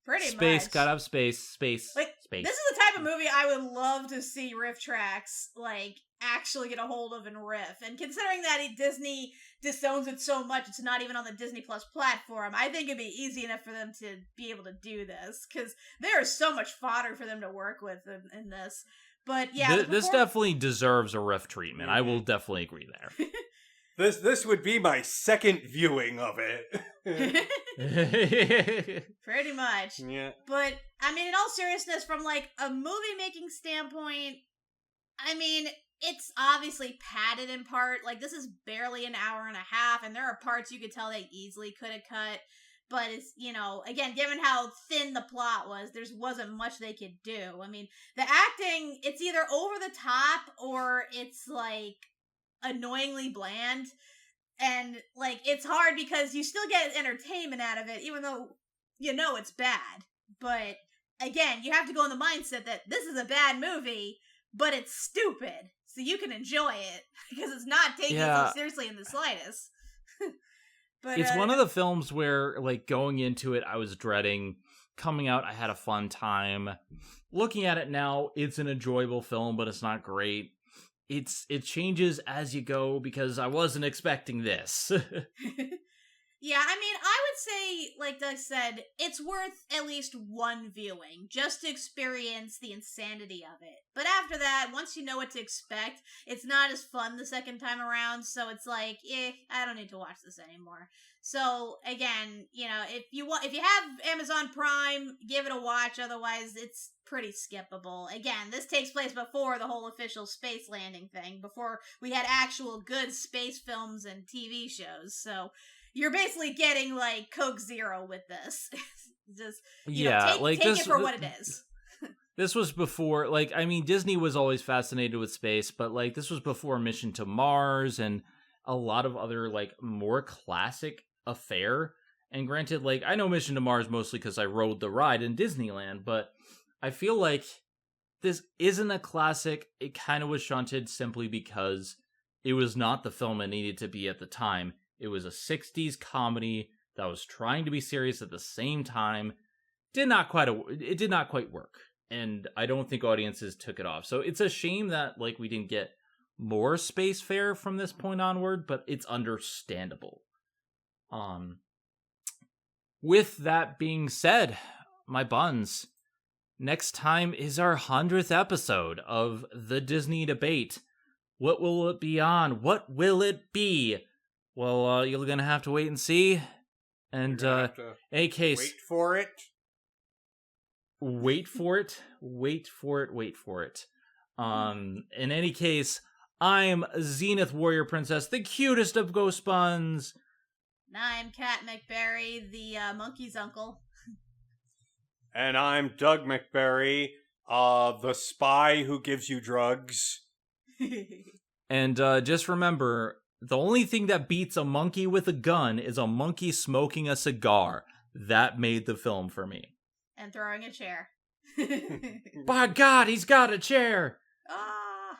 Pretty space, much. gotta have space. Like, space. This is the type of movie I would love to see riff tracks, like, actually get a hold of and riff. And considering that Disney disowns it so much, it's not even on the Disney Plus platform, I think it'd be easy enough for them to be able to do this, because there is so much fodder for them to work with in this. But, yeah. This definitely deserves a riff treatment. I will definitely agree there. This would be my second viewing of it. Pretty much. Yeah. But, I mean, in all seriousness, from, like, a movie-making standpoint, I mean, it's obviously padded in part. Like, this is barely an hour and a half, and there are parts you could tell they easily could have cut. But it's, you know, again, given how thin the plot was, there wasn't much they could do. I mean, the acting, it's either over the top or it's, like, annoyingly bland. And, like, it's hard because you still get entertainment out of it, even though you know it's bad. But, again, you have to go in the mindset that this is a bad movie, but it's stupid. So you can enjoy it, because it's not taken so seriously in the slightest. But it's one of the films where, like, going into it, I was dreading. Coming out, I had a fun time. Looking at it now, it's an enjoyable film, but it's not great. It changes as you go because I wasn't expecting this. Yeah, I mean, I would say, like Doug said, it's worth at least one viewing just to experience the insanity of it. But after that, once you know what to expect, it's not as fun the second time around, so it's like, I don't need to watch this anymore. So, again, you know, if you have Amazon Prime, give it a watch, otherwise it's pretty skippable. Again, this takes place before the whole official space landing thing, before we had actual good space films and TV shows, so you're basically getting, like, Coke Zero with this. Just, take it for what it is. This was before, like, I mean, Disney was always fascinated with space, but, like, this was before Mission to Mars and a lot of other, like, more classic affair. And granted, like, I know Mission to Mars mostly because I rode the ride in Disneyland, but I feel like this isn't a classic. It kind of was shunted simply because it was not the film it needed to be at the time. It was a 60s comedy that was trying to be serious at the same time. It did not quite work. And I don't think audiences took it off. So it's a shame that, like, we didn't get more space fare from this point onward, but it's understandable. With that being said, my buns, next time is our 100th episode of the Disney Debate. What will it be on? What will it be? Well, you're gonna have to wait and see. And in any case, wait for it. Wait for it. Wait for it. Wait for it. In any case, I'm Zenith Warrior Princess, the cutest of ghost buns. I'm Kat McBerry, the monkey's uncle. And I'm Doug McBerry, the spy who gives you drugs. And just remember, the only thing that beats a monkey with a gun is a monkey smoking a cigar. That made the film for me. And throwing a chair. By God, he's got a chair! Ah!